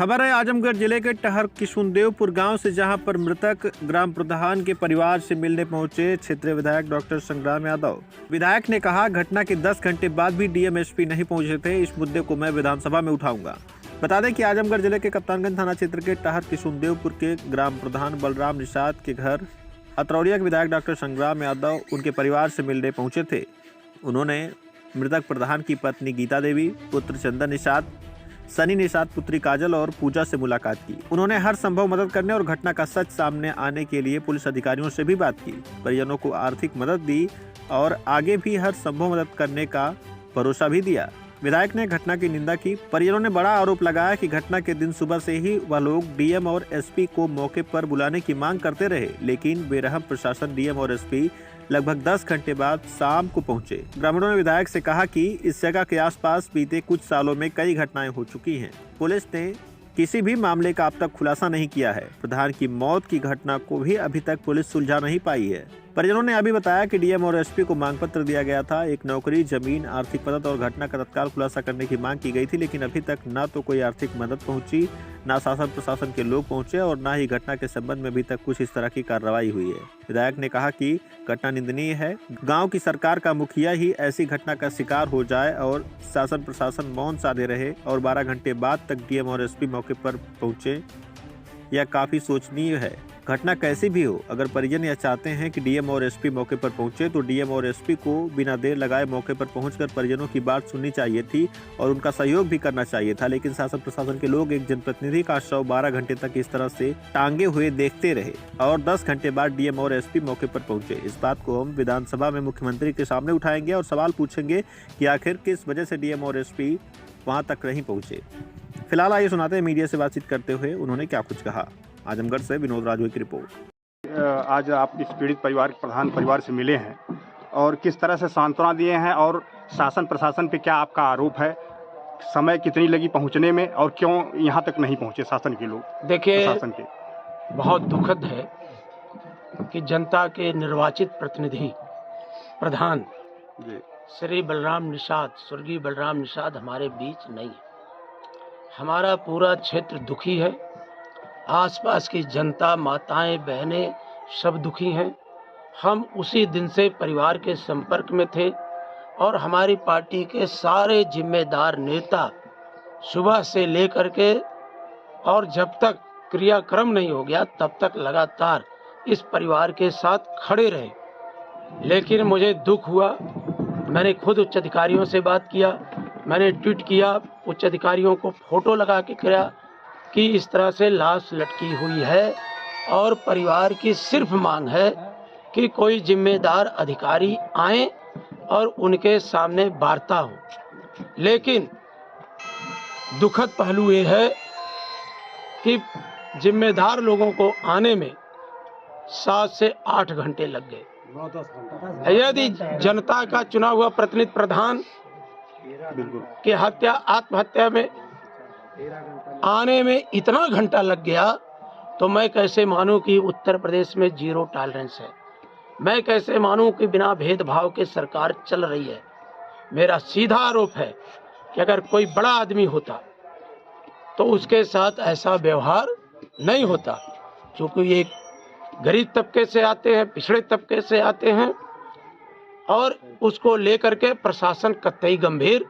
खबर है आजमगढ़ जिले के टहर किशुनदेवपुर गांव से, जहां पर मृतक ग्राम प्रधान के परिवार से मिलने पहुंचे क्षेत्रीय विधायक डॉक्टर संग्राम यादव। विधायक ने कहा, घटना के 10 घंटे बाद भी डीएम एसपी नहीं पहुंचे थे। इस मुद्दे को मैं विधानसभा में उठाऊंगा। बता दें कि आजमगढ़ जिले के कप्तानगंज थाना क्षेत्र के टहर किशुनदेवपुर के ग्राम प्रधान बलराम निषाद के घर अतरौलिया के विधायक डॉक्टर संग्राम यादव उनके परिवार से मिलने पहुंचे थे। उन्होंने मृतक प्रधान की पत्नी गीता देवी, पुत्र चंदन निषाद, सनी निषाद, पुत्री काजल और पूजा से मुलाकात की। उन्होंने हर संभव मदद करने और घटना का सच सामने आने के लिए पुलिस अधिकारियों से भी बात की, परिजनों को आर्थिक मदद दी और आगे भी हर संभव मदद करने का भरोसा भी दिया। विधायक ने घटना की निंदा की। परिजनों ने बड़ा आरोप लगाया कि घटना के दिन सुबह से ही वह लोग डीएम और एसपी को मौके पर बुलाने की मांग करते रहे, लेकिन बेरहम प्रशासन डीएम और एसपी लगभग 10 घंटे बाद शाम को पहुंचे। ग्रामीणों ने विधायक से कहा कि इस जगह के आसपास बीते कुछ सालों में कई घटनाएं हो चुकी हैं। पुलिस ने किसी भी मामले का अब तक खुलासा नहीं किया है। प्रधान की मौत की घटना को भी अभी तक पुलिस सुलझा नहीं पाई है। परिजनों ने अभी बताया कि डीएम और एसपी को मांग पत्र दिया गया था। एक नौकरी, जमीन, आर्थिक मदद और घटना का तत्काल खुलासा करने की मांग की गई थी, लेकिन अभी तक न तो कोई आर्थिक मदद पहुंची, न शासन प्रशासन के लोग पहुंचे और न ही घटना के संबंध में अभी तक कुछ इस तरह की कार्रवाई हुई है। विधायक ने कहा कि घटना निंदनीय है। गाँव की सरकार का मुखिया ही ऐसी घटना का शिकार हो जाए और शासन प्रशासन मौन साधे रहे और 12 घंटे बाद तक डीएम और एसपी मौके पर पहुंचे, यह काफी सोचनीय है। घटना कैसी भी हो, अगर परिजन यह चाहते हैं कि डीएम और एसपी मौके पर पहुंचे तो डीएम और एसपी को बिना देर लगाए मौके पर पहुंचकर परिजनों की बात सुननी चाहिए थी और उनका सहयोग भी करना चाहिए था। लेकिन शासन प्रशासन के लोग एक जनप्रतिनिधि का शव 12 घंटे तक इस तरह से टांगे हुए देखते रहे और 10 घंटे बाद डीएम और एसपी मौके पर पहुंचे। इस बात को हम विधानसभा में मुख्यमंत्री के सामने उठाएंगे और सवाल पूछेंगे कि आखिर किस वजह से डीएम और एसपी वहां तक नहीं पहुंचे। फिलहाल आइए सुनाते हैं मीडिया से बातचीत करते हुए उन्होंने क्या कुछ कहा। आजमगढ़ से विनोद राजू की रिपोर्ट। आज आप इस पीड़ित परिवार प्रधान परिवार से मिले हैं और किस तरह से सांत्वना दिए हैं और शासन प्रशासन पे क्या आपका आरोप है? समय कितनी लगी पहुंचने में और क्यों यहां तक नहीं पहुंचे शासन के लोग? देखिए, प्रशासन के बहुत दुखद है कि जनता के निर्वाचित प्रतिनिधि प्रधान श्री बलराम निषाद, स्वर्गीय बलराम निषाद हमारे बीच नहीं है। हमारा पूरा क्षेत्र दुखी है। आसपास की जनता, माताएं, बहनें सब दुखी हैं। हम उसी दिन से परिवार के संपर्क में थे और हमारी पार्टी के सारे जिम्मेदार नेता सुबह से लेकर के और जब तक क्रियाक्रम नहीं हो गया तब तक लगातार इस परिवार के साथ खड़े रहे। लेकिन मुझे दुख हुआ। मैंने खुद उच्च अधिकारियों से बात किया, मैंने ट्वीट किया, उच्च अधिकारियों को फोटो लगा के किया कि इस तरह से लाश लटकी हुई है और परिवार की सिर्फ मांग है कि कोई जिम्मेदार अधिकारी आए और उनके सामने वार्ता हो। लेकिन दुखद पहलू ये है कि जिम्मेदार लोगों को आने में 7 से 8 घंटे लग गए। यदि जनता का चुना हुआ प्रतिनिधि प्रधान की हत्या, आत्महत्या में आने में इतना घंटा लग गया तो मैं कैसे मानूं कि उत्तर प्रदेश में जीरो टॉलरेंस है? मैं कैसे मानूं कि बिना भेदभाव के सरकार चल रही है? मेरा सीधा आरोप है कि अगर कोई बड़ा आदमी होता तो उसके साथ ऐसा व्यवहार नहीं होता, क्योंकि ये गरीब तबके से आते हैं, पिछड़े तबके से आते हैं और उसको लेकर के प्रशासन कतई गंभीर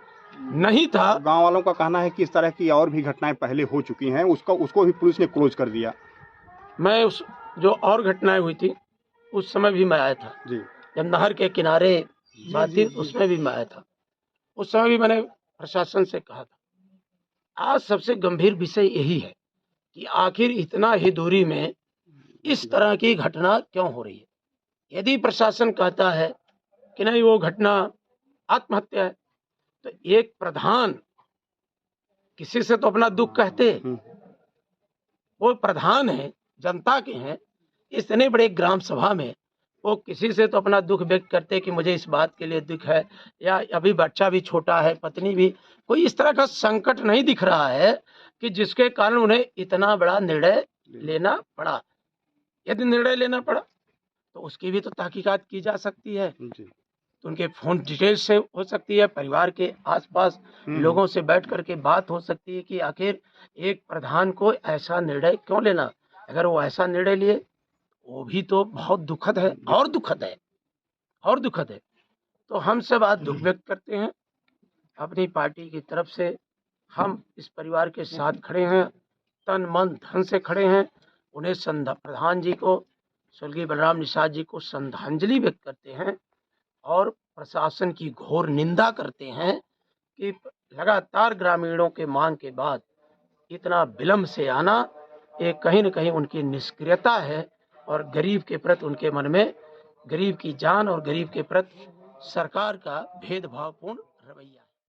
नहीं था। गांव वालों का कहना है कि इस तरह की और भी घटनाएं पहले हो चुकी हैं, उसको भी पुलिस ने क्लोज कर दिया। मैं उस जो और घटनाएं हुई थी उस समय भी मैं आया था जी। जब नहर के किनारे बात थी उसमें भी मैं आया था। उस समय भी मैंने प्रशासन से कहा था। आज सबसे गंभीर विषय यही है कि आखिर इतना ही दूरी में इस तरह की घटना क्यों हो रही है। यदि प्रशासन कहता है कि नहीं वो घटना आत्महत्या है तो एक प्रधान किसी से तो अपना दुख कहते, वो प्रधान है, जनता के हैं, इतने बड़े ग्राम सभा में वो किसी से तो अपना दुख व्यक्त करते कि मुझे इस बात के लिए दुख है, या अभी बच्चा भी छोटा है, पत्नी भी, कोई इस तरह का संकट नहीं दिख रहा है कि जिसके कारण उन्हें इतना बड़ा निर्णय लेना पड़ा। यदि निर्णय लेना पड़ा तो उसकी भी तो तहकीकात की जा सकती है। तो उनके फ़ोन डिटेल्स से हो सकती है, परिवार के आसपास लोगों से बैठ कर के बात हो सकती है कि आखिर एक प्रधान को ऐसा निर्णय क्यों लेना। अगर वो ऐसा निर्णय लिए, वो भी तो बहुत दुखद है और दुखद है और दुखद है। तो हम सब आज दुख व्यक्त करते हैं। अपनी पार्टी की तरफ से हम इस परिवार के साथ खड़े हैं, तन मन धन से खड़े हैं। उन्हें प्रधान जी को, स्वर्गीय बलराम निषाद जी को श्रद्धांजलि व्यक्त करते हैं और प्रशासन की घोर निंदा करते हैं कि लगातार ग्रामीणों के मांग के बाद इतना विलंब से आना, ये कहीं न कहीं उनकी निष्क्रियता है और गरीब के प्रति उनके मन में गरीब की जान और गरीब के प्रति सरकार का भेदभावपूर्ण रवैया है।